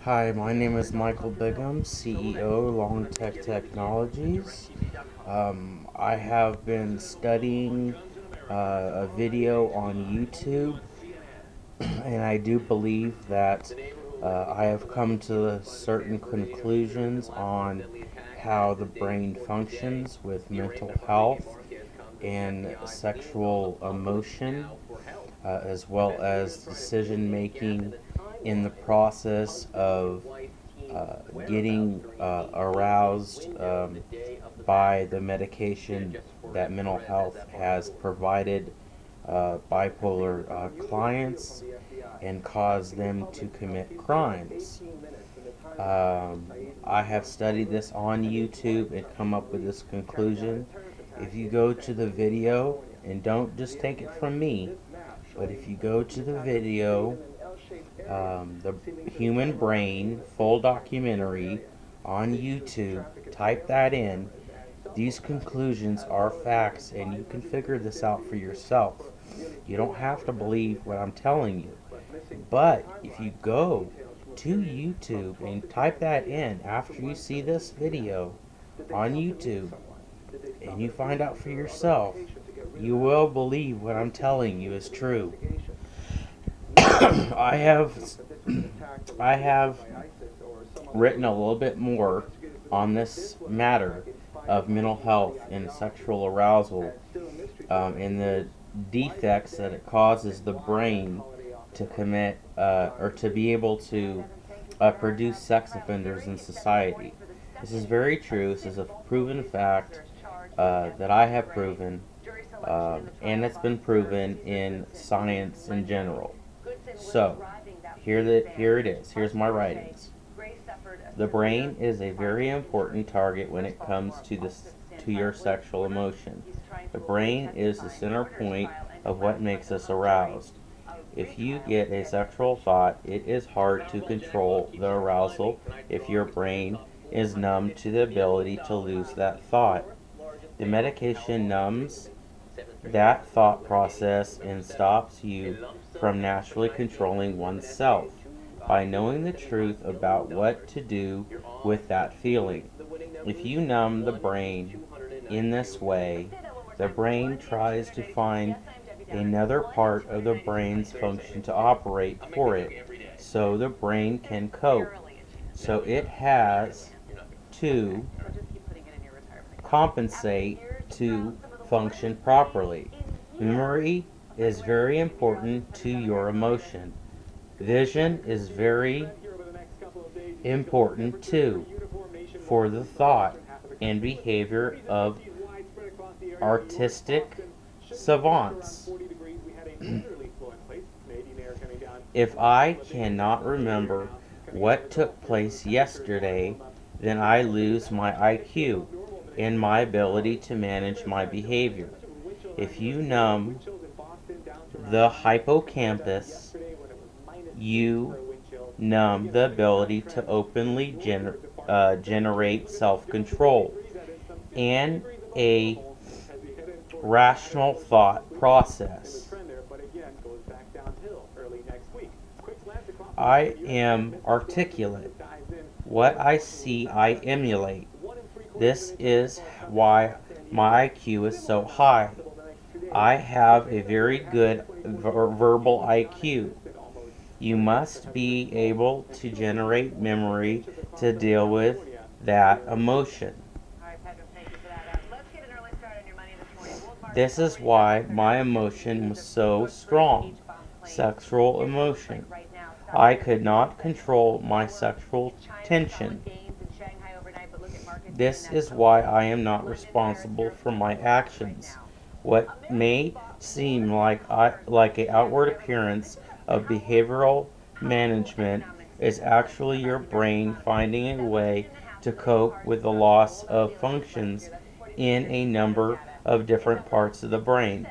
Hi, my name is Michael Bigham, CEO, Long Tech Technologies. I have been studying a video on YouTube, and I do believe that I have come to certain conclusions on how the brain functions with mental health and sexual emotion, as well as decision making in the process of getting aroused by the medication that mental health has provided bipolar clients and caused them to commit crimes. I have studied this on YouTube and come up with this conclusion. If you go to the video, and don't just take it from me, but if you go to the video, the human brain full documentary on YouTube, type that in. These conclusions are facts, and you can figure this out for yourself. You don't have to believe what I'm telling you. But if you go to YouTube and type that in after you see this video on YouTube and you find out for yourself, you will believe what I'm telling you is true. I have I have written a little bit more on this matter of mental health and sexual arousal, and the defects that it causes the brain to commit or to be able to produce sex offenders in society. This is very true. This is a proven fact that I have proven, and it's been proven in science in general. So, here it is. Here's my writings. The brain is a very important target when it comes to your sexual emotion. The brain is the center point of what makes us aroused. If you get a sexual thought, it is hard to control the arousal if your brain is numb to the ability to lose that thought. The medication numbs that thought process and stops you from naturally controlling oneself by knowing the truth about what to do with that feeling. If you numb the brain in this way, the brain tries to find another part of the brain's function to operate for it so the brain can cope. So it has to compensate to function properly. Memory is very important to your emotion. Vision is very important too for the thought and behavior of artistic savants. If I cannot remember what took place yesterday, then I lose my IQ and my ability to manage my behavior. If you numb the hippocampus, you numb the ability to openly generate self-control and a rational thought process. I am articulate. What I see, I emulate. This is why my IQ is so high. I have a very good verbal IQ. You must be able to generate memory to deal with that emotion. This is why my emotion was so strong. Sexual emotion. I could not control my sexual tension. This is why I am not responsible for my actions. What may seem like an outward appearance of behavioral management is actually your brain finding a way to cope with the loss of functions in a number of different parts of the brain.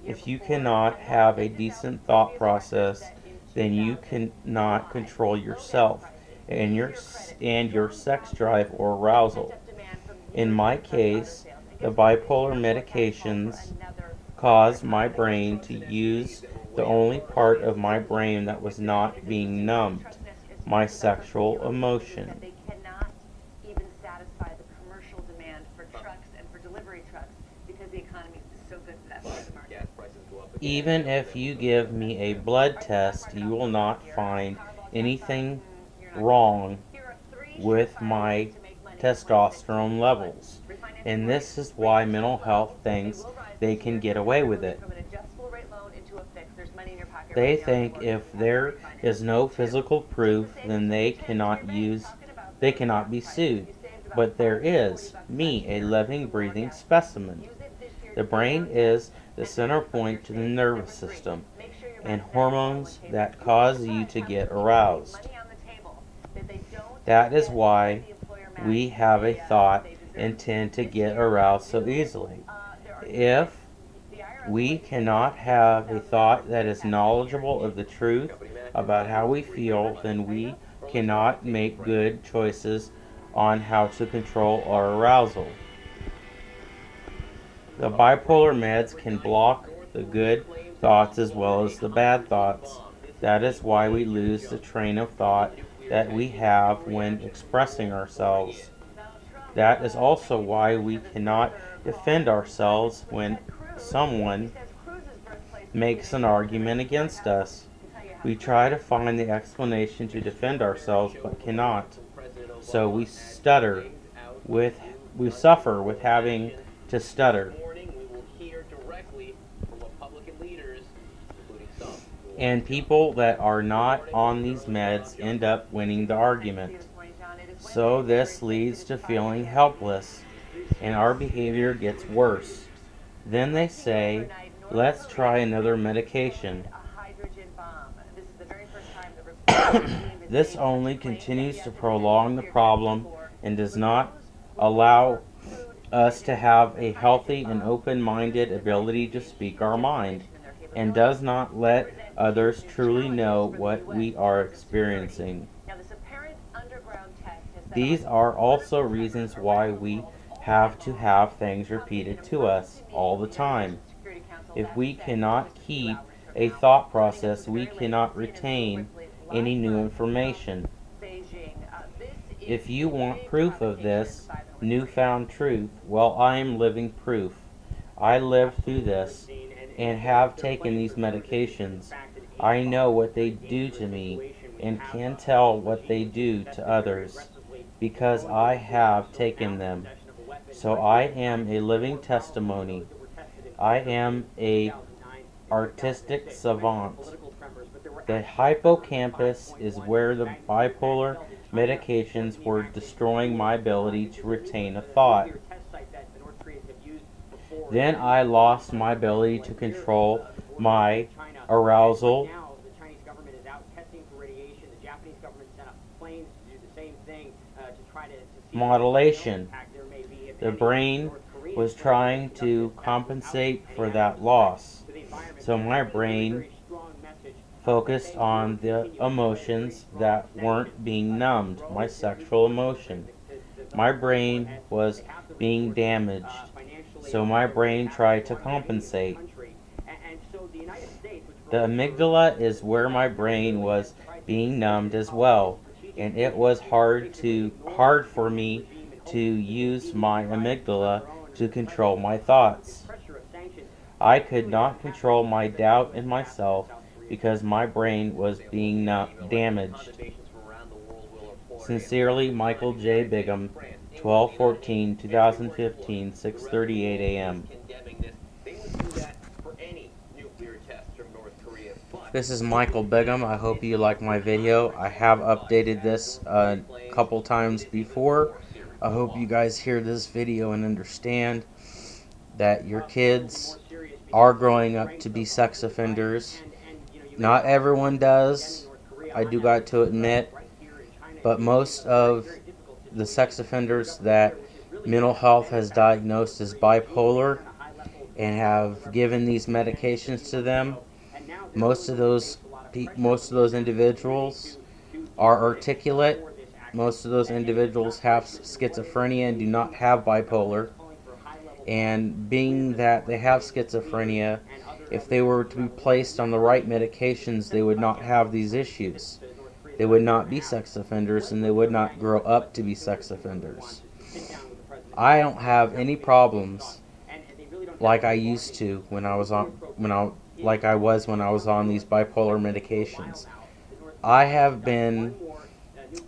If you cannot have a decent thought process, then you cannot control yourself and your sex drive or arousal. In my case, the bipolar medications caused my brain to use the only part of my brain that was not being numbed. my sexual emotion. They cannot even satisfy the commercial demand for trucks and for delivery trucks because the economy is so good for that part of the market. Even if you give me a blood test, you will not find anything wrong with my testosterone levels. And this is why mental health thinks they can get away with it. They think if there is no physical proof, then they cannot be sued. But there is, me, a living, breathing specimen. The brain is the center point to the nervous system and hormones that cause you to get aroused. That is why we have a thought and tend to get aroused so easily. If we cannot have a thought that is knowledgeable of the truth about how we feel, then we cannot make good choices on how to control our arousal. The bipolar meds can block the good thoughts as well as the bad thoughts. That is why we lose the train of thought that we have when expressing ourselves. That is also why we cannot defend ourselves when someone makes an argument against us. We try to find the explanation to defend ourselves but cannot. So we suffer with having to stutter. And people that are not on these meds end up winning the argument. So this leads to feeling helpless, and our behavior gets worse. Then they say, let's try another medication. This only continues to prolong the problem and does not allow us to have a healthy and open-minded ability to speak our mind, and does not let others truly know what we are experiencing. These are also reasons why we have to have things repeated to us all the time. If we cannot keep a thought process, we cannot retain any new information. If you want proof of this newfound truth, well, I am living proof. I lived through this and have taken these medications. I know what they do to me and can tell what they do to others because I have taken them. So I am a living testimony. I am a artistic savant. The hippocampus is where the bipolar medications were destroying my ability to retain a thought. Then I lost my ability to control my arousal modulation. The brain was trying to compensate for that loss. So my brain focused on the emotions that weren't being numbed, my sexual emotion. My brain was being damaged, so my brain tried to compensate. The amygdala is where my brain was being numbed as well, and it was hard for me to use my amygdala to control my thoughts. I could not control my doubt in myself because my brain was being damaged. Sincerely, Michael J. Bigham, 12/14/2015, 6:38 a.m. This is Michael Bigham. I hope you like my video. I have updated this a couple times before. I hope you guys hear this video and understand that your kids are growing up to be sex offenders. Not everyone does, I do got to admit, but most of the sex offenders that mental health has diagnosed as bipolar and have given these medications to them, most of those individuals are articulate. Most of those individuals have schizophrenia and do not have bipolar. And being that they have schizophrenia, if they were to be placed on the right medications, they would not have these issues. they would not be sex offenders, and they would not grow up to be sex offenders. I don't have any problems like I used to like I was when I was on these bipolar medications. I have been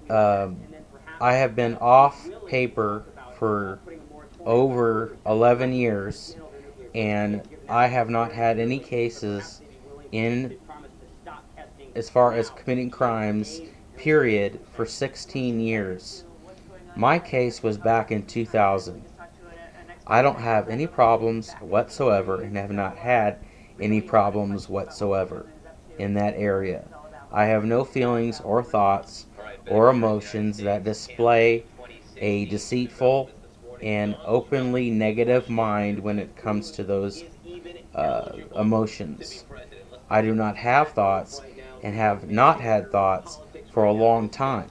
um I have been off paper for over 11 years, and I have not had any cases in as far as committing crimes, period, for 16 years. My case was back in 2000. I don't have any problems whatsoever and have not had any problems whatsoever in that area. I have no feelings or thoughts or emotions that display a deceitful and openly negative mind when it comes to those emotions. I do not have thoughts and have not had thoughts for a long time.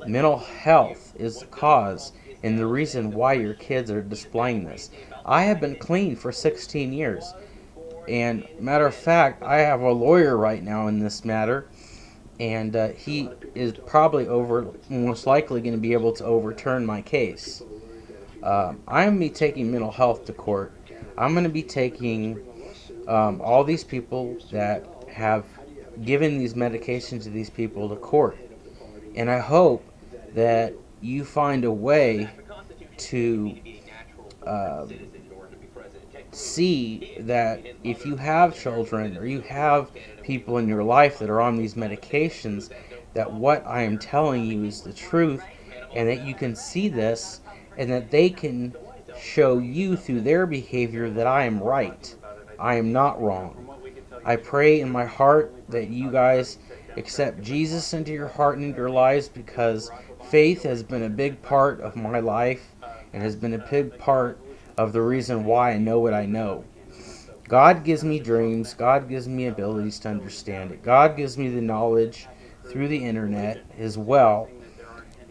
Mental health is the cause and the reason why your kids are displaying this. I have been clean for 16 years. And matter of fact, I have a lawyer right now in this matter, and he is probably most likely going to be able to overturn my case. I'm going to be taking mental health to court. I'm going to be taking all these people that have given these medications to these people to court. And I hope that you find a way to um, see that if you have children or you have people in your life that are on these medications, that what I am telling you is the truth, and that you can see this, and that they can show you through their behavior that I am right. I am not wrong. I pray in my heart that you guys accept Jesus into your heart and into your lives, because faith has been a big part of my life and has been a big part of the reason why I know what I know. God gives me dreams. God gives me abilities to understand it. God gives me the knowledge through the internet as well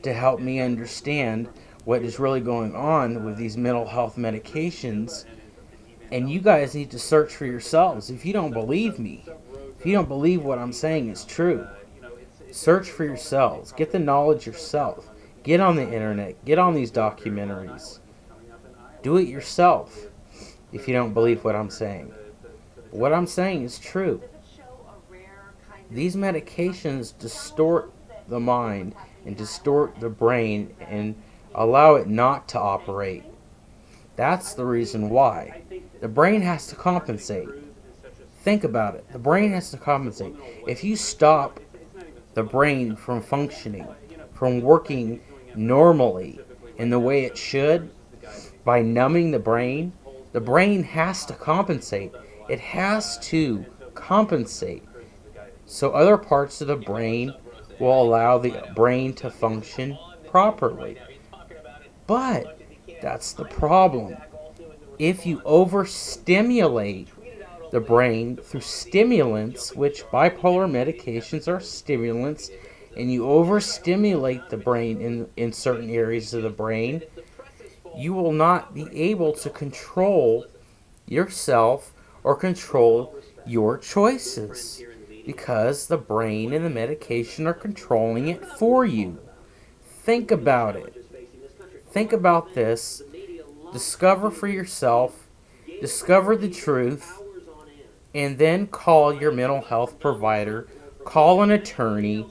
to help me understand what is really going on with these mental health medications. And you guys need to search for yourselves. If you don't believe me, if you don't believe what I'm saying is true, search for yourselves. Get the knowledge yourself. Get on the internet. Get on these documentaries. Do it yourself if you don't believe what I'm saying. What I'm saying is true. These medications distort the mind and distort the brain and allow it not to operate. That's the reason why. The brain has to compensate. Think about it. The brain has to compensate. If you stop the brain from functioning, from working normally in the way it should, by numbing the brain has to compensate. It has to compensate. So other parts of the brain will allow the brain to function properly. But that's the problem. If you overstimulate the brain through stimulants, which bipolar medications are stimulants, and you overstimulate the brain in certain areas of the brain, you will not be able to control yourself or control your choices, because the brain and the medication are controlling it for you. Think about it. Think about this. Discover for yourself. Discover the truth. And then call your mental health provider. Call an attorney.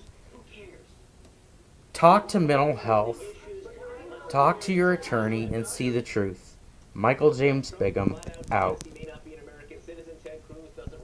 Talk to mental health. Talk to your attorney and see the truth. Michael James Bigham, out.